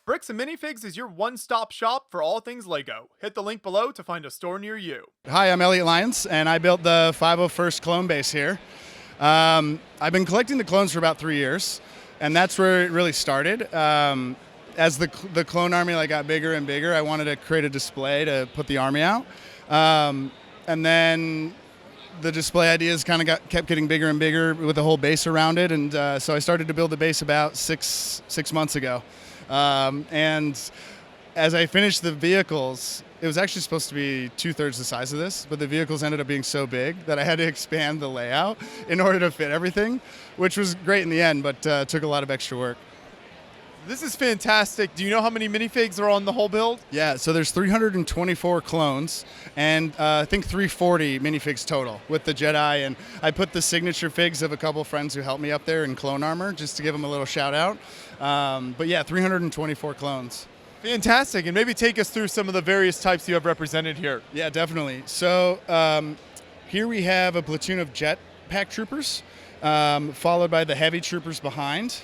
Bricks and Minifigs is your one-stop shop for all things LEGO. Hit the link below to find a store near you. Hi, I'm Elliot Lyons, and I built the 501st clone base here. I've been collecting the clones for about 3 years, and that's where it really started. As the clone army got bigger and bigger, I wanted to create a display to put the army out. And then the display ideas kind of kept getting bigger and bigger with the whole base around it, and so I started to build the base about six months ago. And as I finished the vehicles, it was actually supposed to be 2/3 the size of this, but the vehicles ended up being so big that I had to expand the layout in order to fit everything, which was great in the end, but took a lot of extra work. This is fantastic. Do you know how many minifigs are on the whole build? Yeah, so there's 324 clones, and I think 340 minifigs total with the Jedi, and I put the signature figs of a couple friends who helped me up there in clone armor, just to give them a little shout out. But yeah, 324 clones. Fantastic, and maybe take us through some of the various types you have represented here. Yeah, definitely. So here we have a platoon of jetpack troopers, followed by the heavy troopers behind,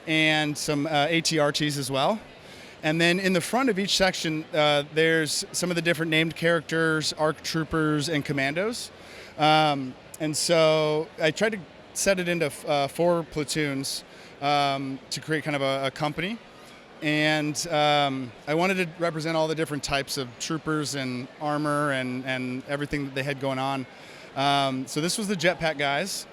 and some ATRTs as well. And then in the front of each section, there's some of the different named characters, ARC troopers, and commandos. And so I tried to set it into 4 platoons to create kind of a company. And I wanted to represent all the different types of troopers and armor and everything that they had going on. So this was the jetpack guys.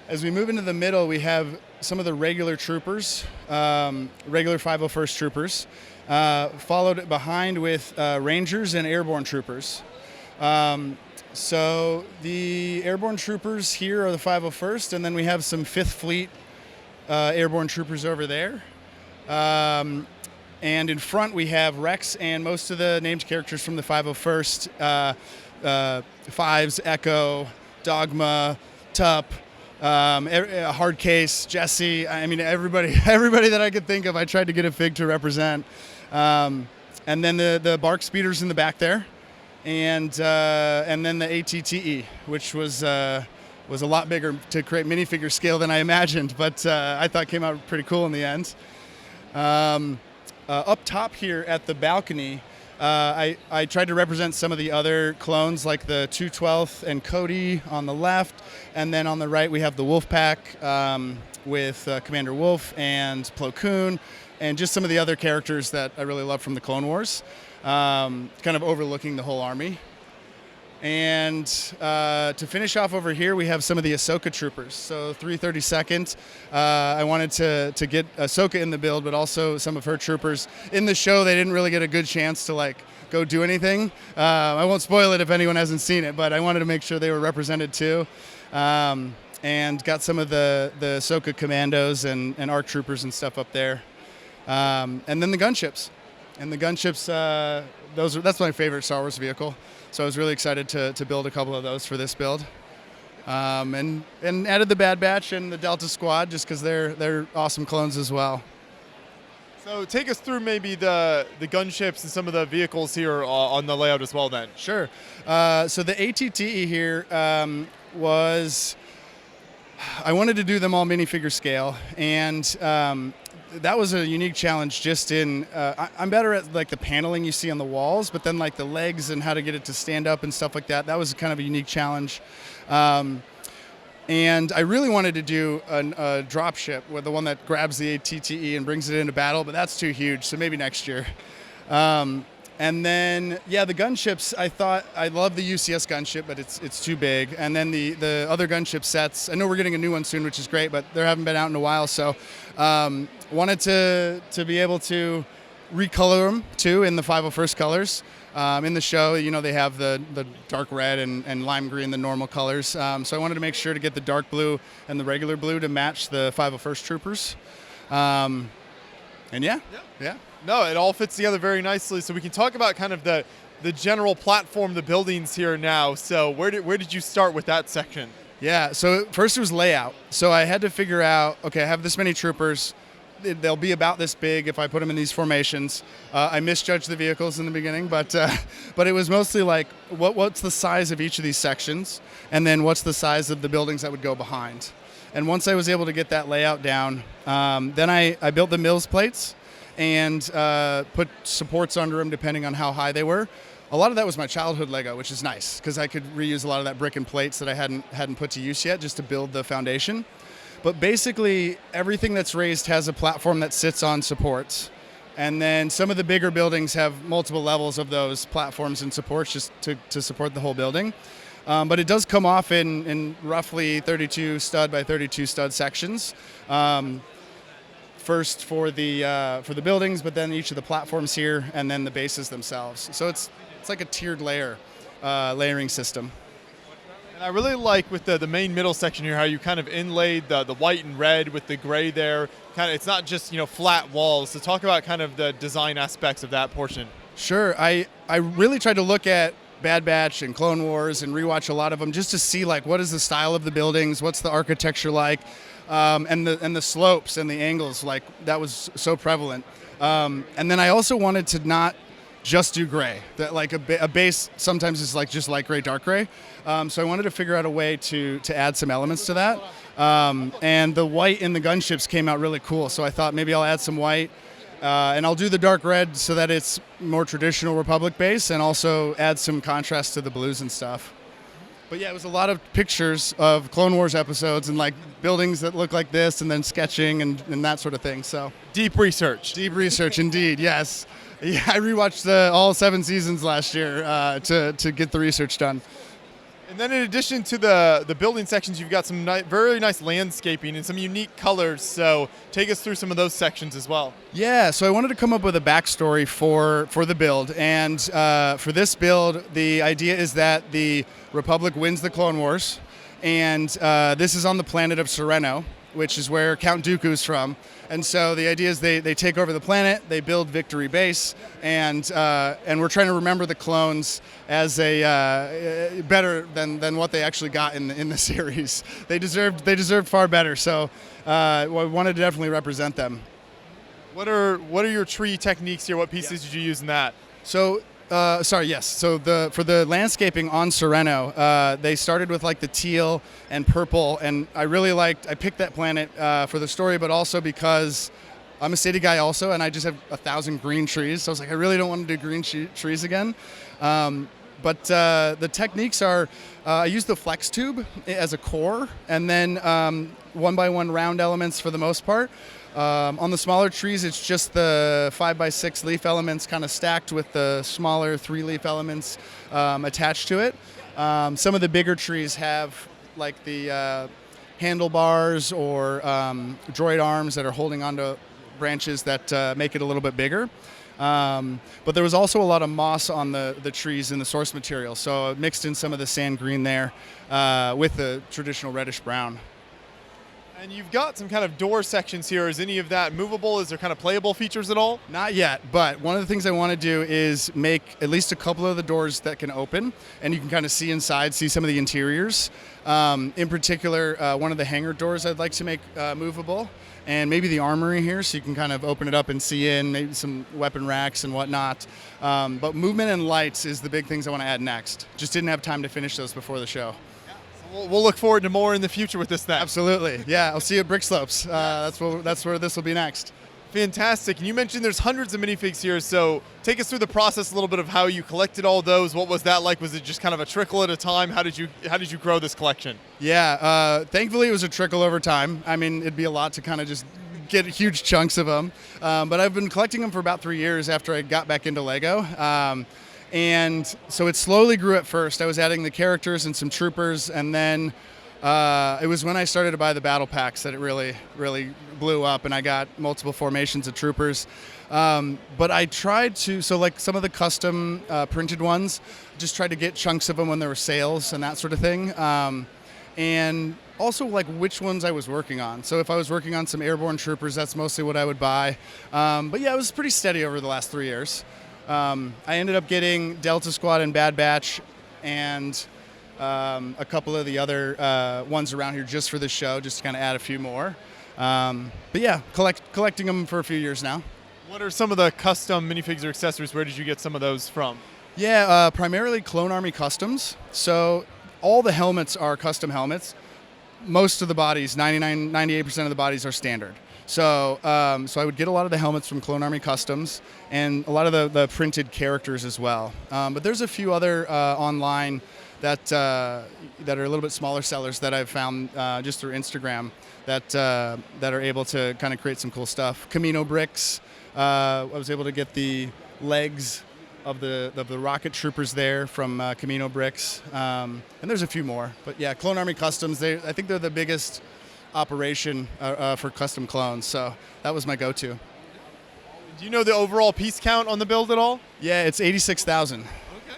As we move into the middle, we have some of the regular troopers, regular 501st troopers, followed behind with Rangers and airborne troopers. So the airborne troopers here are the 501st, and then we have some 5th Fleet airborne troopers over there. And in front we have Rex and most of the named characters from the 501st, Fives, Echo, Dogma, Tup, Hard Case, Jesse. I mean, everybody that I could think of, I tried to get a fig to represent. And then the Bark Speeders in the back there, and then the ATTE, which was a lot bigger to create minifigure scale than I imagined, but I thought came out pretty cool in the end. Up top here at the balcony, I tried to represent some of the other clones, like the 212th and Cody on the left, and then on the right we have the Wolf Pack with Commander Wolf and Plo Koon, and just some of the other characters that I really love from the Clone Wars, kind of overlooking the whole army. And to finish off over here, we have some of the Ahsoka troopers. So 332nd, I wanted to get Ahsoka in the build, but also some of her troopers. In the show, they didn't really get a good chance to go do anything. I won't spoil it if anyone hasn't seen it, but I wanted to make sure they were represented too. And got some of the Ahsoka commandos and ARC troopers and stuff up there. And then the gunships. And the gunships, that's my favorite Star Wars vehicle. So I was really excited to build a couple of those for this build. And added the Bad Batch and the Delta Squad just because they're awesome clones as well. So take us through maybe the gunships and some of the vehicles here on the layout as well then. Sure. So the ATTE here was, I wanted to do them all minifigure scale, and that was a unique challenge just in, I'm better at the paneling you see on the walls, but then the legs and how to get it to stand up and stuff like that. That was kind of a unique challenge. And I really wanted to do a drop ship with the one that grabs the ATTE and brings it into battle, but that's too huge, so maybe next year. And then, yeah, the gunships, I love the UCS gunship, but it's too big. And then the other gunship sets, I know we're getting a new one soon, which is great, but they haven't been out in a while, so wanted to be able to recolor them too in the 501st colors. In the show, they have the dark red and lime green, the normal colors. So I wanted to make sure to get the dark blue and the regular blue to match the 501st troopers. And yeah. No, it all fits together very nicely. So we can talk about kind of the general platform, the buildings here now. So where did you start with that section? Yeah, so first it was layout. So I had to figure out, okay, I have this many troopers. They'll be about this big if I put them in these formations. I misjudged the vehicles in the beginning, but it was mostly what's the size of each of these sections, and then what's the size of the buildings that would go behind. And once I was able to get that layout down, then I built the mills plates. and put supports under them depending on how high they were. A lot of that was my childhood Lego, which is nice because I could reuse a lot of that brick and plates that I hadn't put to use yet, just to build the foundation. But basically, everything that's raised has a platform that sits on supports. And then some of the bigger buildings have multiple levels of those platforms and supports just to support the whole building. But it does come off in roughly 32 stud by 32 stud sections. First for the buildings, but then each of the platforms here, and then the bases themselves. So it's like a tiered layering system. And I really like with the main middle section here how you kind of inlaid the white and red with the gray there. Kind of, it's not just flat walls. So talk about kind of the design aspects of that portion. Sure, I really tried to look at Bad Batch and Clone Wars and rewatch a lot of them just to see like what is the style of the buildings, what's the architecture like, and the slopes and the angles, like that was so prevalent. And then I also wanted to not just do gray. That like a base sometimes is like just light gray, dark gray. So I wanted to figure out a way to add some elements to that. And the white in the gunships came out really cool. So I thought maybe I'll add some white. And I'll do the dark red so that it's more traditional Republic base, and also add some contrast to the blues and stuff. But yeah, it was a lot of pictures of Clone Wars episodes and like buildings that look like this, and then sketching and that sort of thing. So Deep research. Deep research, indeed. Yes. Yeah, I rewatched all 7 seasons last year to get the research done. And then in addition to the building sections, you've got some very nice landscaping and some unique colors. So take us through some of those sections as well. Yeah, so I wanted to come up with a backstory for the build. And for this build, the idea is that the Republic wins the Clone Wars. And this is on the planet of Sereno, which is where Count Dooku's from. And so the idea is they take over the planet, they build Victory Base, and we're trying to remember the clones as a better than what they actually got in the series. They deserved far better. So I wanted to definitely represent them. What are your tree techniques here? What pieces did you use in that? So. Yes. So for the landscaping on Sereno, they started with like the teal and purple, and I picked that planet for the story, but also because I'm a city guy also, and I just have 1,000 green trees. So I was like, I really don't want to do green trees again. But the techniques are, I use the flex tube as a core, and then 1x1 round elements for the most part. On the smaller trees, it's just the 5x6 leaf elements kind of stacked with the smaller 3-leaf elements attached to it. Some of the bigger trees have like the handlebars or droid arms that are holding onto branches that make it a little bit bigger. But there was also a lot of moss on the trees in the source material, so I mixed in some of the sand green there with the traditional reddish brown. And you've got some kind of door sections here. Is any of that movable? Is there kind of playable features at all? Not yet, but one of the things I want to do is make at least a couple of the doors that can open, and you can kind of see inside, see some of the interiors. In particular, one of the hangar doors I'd like to make movable, and maybe the armory here, so you can kind of open it up and see in, maybe some weapon racks and whatnot. But movement and lights is the big things I want to add next. Just didn't have time to finish those before the show. We'll look forward to more in the future with this then. Absolutely. Yeah, I'll see you at Brick Slopes. That's where this will be next. Fantastic. And you mentioned there's hundreds of minifigs here, so take us through the process a little bit of how you collected all those. What was that like? Was it just kind of a trickle at a time? How did you grow this collection? Yeah, thankfully it was a trickle over time. I mean, it'd be a lot to kind of just get huge chunks of them. But I've been collecting them for about 3 years after I got back into Lego. And so it slowly grew at first. I was adding the characters and some troopers, and then it was when I started to buy the battle packs that it really blew up, and I got multiple formations of troopers. But I tried to, so like some of the custom printed ones, just tried to get chunks of them when there were sales and that sort of thing. And also like which ones I was working on. So if I was working on some airborne troopers, that's mostly what I would buy. But yeah, it was pretty steady over the last 3 years. I ended up getting Delta Squad and Bad Batch and a couple of the other ones around here just for the show, just to kind of add a few more. But yeah, collecting them for a few years now. What are some of the custom minifigs or accessories? Where did you get some of those from? Yeah, primarily Clone Army Customs. So all the helmets are custom helmets. Most of the bodies, 98% of the bodies are standard. So I would get a lot of the helmets from Clone Army Customs and a lot of the printed characters as well. But there's a few other online that are a little bit smaller sellers that I've found just through Instagram that are able to kind of create some cool stuff. Camino bricks. I was able to get the legs of the rocket troopers there from Camino bricks, and there's a few more. But yeah, Clone Army Customs. I think they're the biggest operation for custom clones. So that was my go-to. Do you know the overall piece count on the build at all? Yeah, it's 86,000. Okay.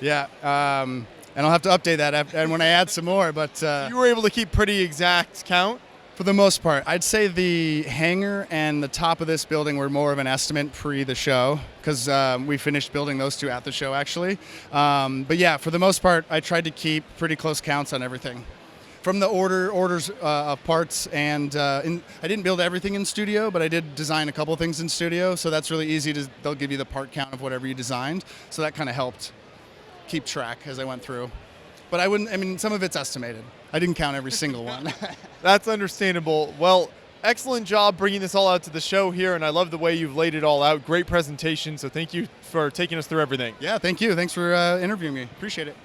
Yeah, and I'll have to update that and when I add some more. But You were able to keep pretty exact count? for the most part, I'd say the hangar and the top of this building were more of an estimate pre the show because we finished building those two at the show actually. But yeah, for the most part, I tried to keep pretty close counts on everything. From the orders of parts, and I didn't build everything in studio, but I did design a couple things in studio, so that's really easy. They'll give you the part count of whatever you designed, so that kind of helped keep track as I went through. But some of it's estimated. I didn't count every single one. That's understandable. Well, excellent job bringing this all out to the show here, and I love the way you've laid it all out. Great presentation, so thank you for taking us through everything. Yeah, thank you. Thanks for interviewing me. Appreciate it.